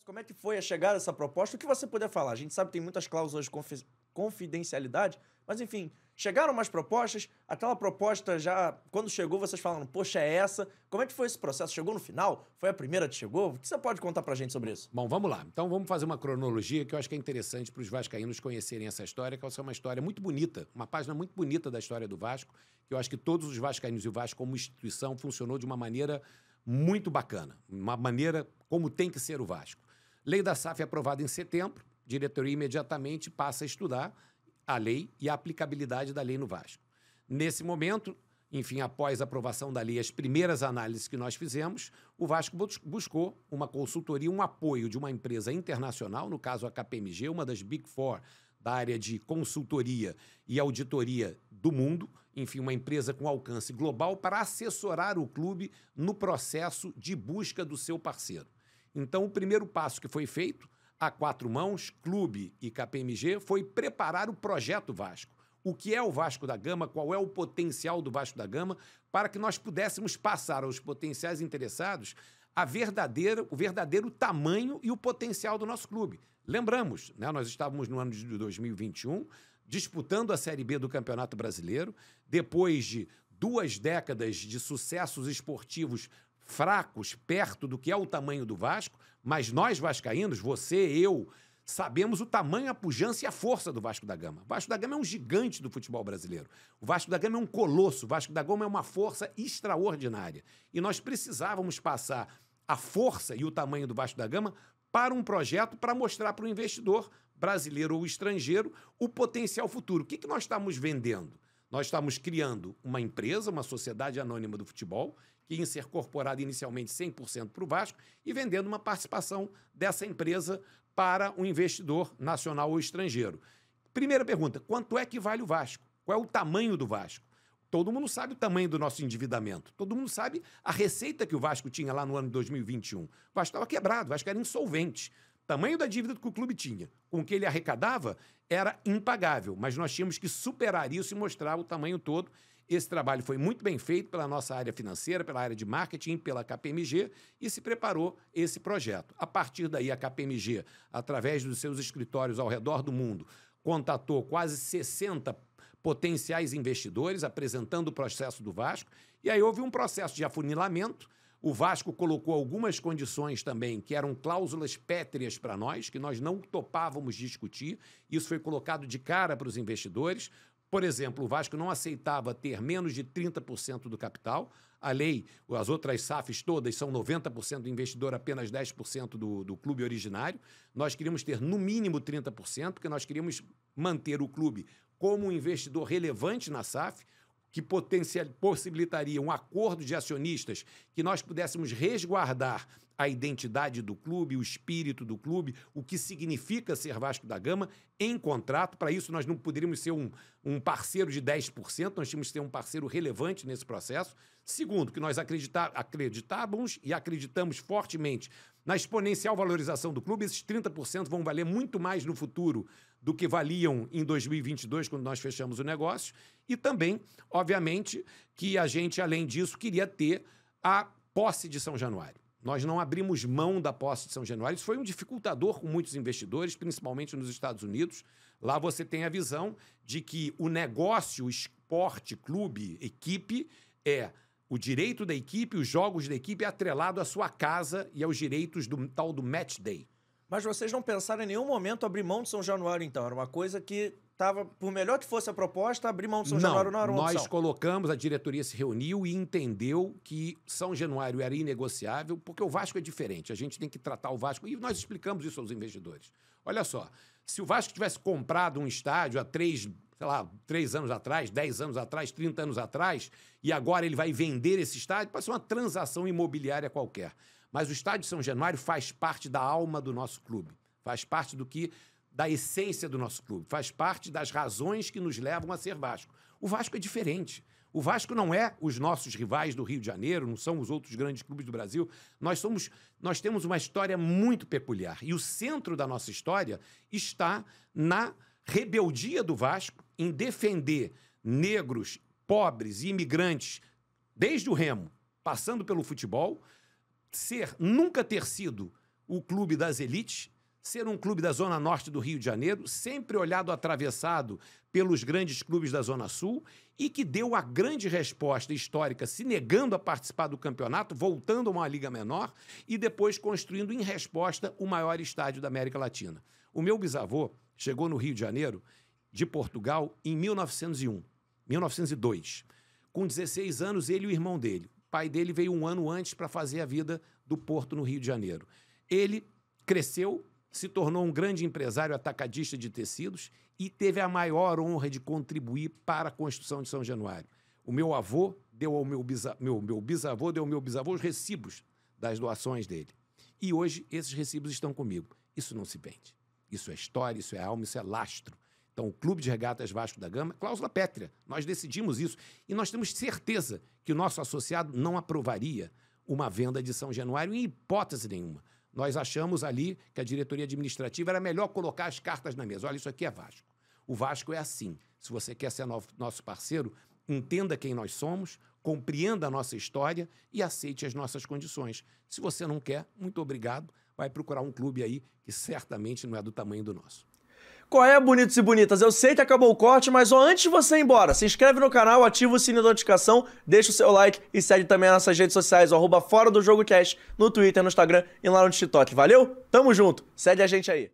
Como é que foi a chegada dessa proposta? O que você puder falar? A gente sabe que tem muitas cláusulas de confidencialidade, mas enfim, chegaram mais propostas, aquela proposta já, quando chegou, vocês falaram, poxa, é essa. Como é que foi esse processo? Chegou no final? Foi a primeira que chegou? O que você pode contar pra gente sobre isso? Bom, vamos lá. Então vamos fazer uma cronologia que eu acho que é interessante para os vascaínos conhecerem essa história, que é uma história muito bonita, uma página muito bonita da história do Vasco, que eu acho que todos os vascaínos e o Vasco como instituição funcionou de uma maneira muito bacana, uma maneira como tem que ser o Vasco. Lei da SAF é aprovada em setembro, diretoria imediatamente passa a estudar a lei e a aplicabilidade da lei no Vasco. Nesse momento, enfim, após a aprovação da lei, as primeiras análises que nós fizemos, o Vasco buscou uma consultoria, um apoio de uma empresa internacional, no caso a KPMG, uma das Big Four da área de consultoria e auditoria do mundo, enfim, uma empresa com alcance global para assessorar o clube no processo de busca do seu parceiro. Então, o primeiro passo que foi feito, a quatro mãos, clube e KPMG, foi preparar o projeto Vasco. O que é o Vasco da Gama, qual é o potencial do Vasco da Gama, para que nós pudéssemos passar aos potenciais interessados o verdadeiro tamanho e o potencial do nosso clube. Lembramos, né, nós estávamos no ano de 2021, disputando a Série B do Campeonato Brasileiro, depois de 2 décadas de sucessos esportivos fracos, perto do que é o tamanho do Vasco, mas nós vascaínos, você, eu, sabemos o tamanho, a pujança e a força do Vasco da Gama. O Vasco da Gama é um gigante do futebol brasileiro. O Vasco da Gama é um colosso. O Vasco da Gama é uma força extraordinária. E nós precisávamos passar a força e o tamanho do Vasco da Gama para um projeto para mostrar para o investidor, brasileiro ou estrangeiro, o potencial futuro. O que nós estamos vendendo? Nós estamos criando uma empresa, uma sociedade anônima do futebol, que ia ser corporada inicialmente 100% para o Vasco e vendendo uma participação dessa empresa para um investidor nacional ou estrangeiro. Primeira pergunta, quanto é que vale o Vasco? Qual é o tamanho do Vasco? Todo mundo sabe o tamanho do nosso endividamento. Todo mundo sabe a receita que o Vasco tinha lá no ano de 2021. O Vasco estava quebrado, o Vasco era insolvente. O tamanho da dívida que o clube tinha, com o que ele arrecadava, era impagável. Mas nós tínhamos que superar isso e mostrar o tamanho todo. Esse trabalho foi muito bem feito pela nossa área financeira, pela área de marketing, pela KPMG, e se preparou esse projeto. A partir daí, a KPMG, através dos seus escritórios ao redor do mundo, contatou quase 60 potenciais investidores, apresentando o processo do Vasco, e aí houve um processo de afunilamento. O Vasco colocou algumas condições também, que eram cláusulas pétreas para nós, que nós não topávamos discutir. Isso foi colocado de cara para os investidores. Por exemplo, o Vasco não aceitava ter menos de 30% do capital. A lei, as outras SAFs todas são 90% do investidor, apenas 10% do clube originário. Nós queríamos ter no mínimo 30%, porque nós queríamos manter o clube como um investidor relevante na SAF, que possibilitaria um acordo de acionistas que nós pudéssemos resguardar a identidade do clube, o espírito do clube, o que significa ser Vasco da Gama em contrato. Para isso, nós não poderíamos ser um parceiro de 10%, nós tínhamos que ser um parceiro relevante nesse processo. Segundo, que nós acreditávamos e acreditamos fortemente na exponencial valorização do clube. Esses 30% vão valer muito mais no futuro do que valiam em 2022, quando nós fechamos o negócio. E também, obviamente, que a gente, além disso, queria ter a posse de São Januário. Nós não abrimos mão da posse de São Januário. Isso foi um dificultador com muitos investidores, principalmente nos Estados Unidos. Lá você tem a visão de que o negócio, esporte, clube, equipe, é o direito da equipe, os jogos da equipe é atrelado à sua casa e aos direitos do tal do match day. Mas vocês não pensaram em nenhum momento abrir mão de São Januário, então? Era uma coisa que estava, por melhor que fosse a proposta, abrir mão de São Januário não era uma opção. Nós colocamos, a diretoria se reuniu e entendeu que São Januário era inegociável, porque o Vasco é diferente. A gente tem que tratar o Vasco, e nós explicamos isso aos investidores. Olha só, se o Vasco tivesse comprado um estádio há 3 anos atrás, 10 anos atrás, 30 anos atrás, e agora ele vai vender esse estádio, pode ser uma transação imobiliária qualquer. Mas o estádio São Januário faz parte da alma do nosso clube, faz parte da essência do nosso clube, faz parte das razões que nos levam a ser Vasco. O Vasco é diferente. O Vasco não é os nossos rivais do Rio de Janeiro, não são os outros grandes clubes do Brasil. Nós temos uma história muito peculiar. E o centro da nossa história está na rebeldia do Vasco em defender negros, pobres e imigrantes, desde o remo, passando pelo futebol, nunca ter sido o clube das elites, ser um clube da Zona Norte do Rio de Janeiro, sempre olhado atravessado pelos grandes clubes da Zona Sul e que deu a grande resposta histórica, se negando a participar do campeonato, voltando a uma liga menor e depois construindo em resposta o maior estádio da América Latina. O meu bisavô chegou no Rio de Janeiro, de Portugal, em 1902. Com 16 anos, ele e o irmão dele. O pai dele veio um ano antes para fazer a vida do Porto no Rio de Janeiro. Ele cresceu, se tornou um grande empresário atacadista de tecidos e teve a maior honra de contribuir para a construção de São Januário. O meu avô deu ao meu bisavô deu ao meu bisavô os recibos das doações dele. E hoje esses recibos estão comigo. Isso não se vende. Isso é história, isso é alma, isso é lastro. Então, o Clube de Regatas Vasco da Gama, cláusula pétrea. Nós decidimos isso. E nós temos certeza que o nosso associado não aprovaria uma venda de São Januário em hipótese nenhuma. Nós achamos ali que a diretoria administrativa era melhor colocar as cartas na mesa. Olha, isso aqui é Vasco. O Vasco é assim. Se você quer ser nosso parceiro, entenda quem nós somos, compreenda a nossa história e aceite as nossas condições. Se você não quer, muito obrigado. Vai procurar um clube aí que certamente não é do tamanho do nosso. Qual é, bonitos e bonitas? Eu sei que acabou o corte, mas antes de você ir embora, se inscreve no canal, ativa o sininho da notificação, deixa o seu like e segue também as nossas redes sociais, @ForaDoJogoCast, no Twitter, no Instagram e lá no TikTok. Valeu? Tamo junto. Segue a gente aí.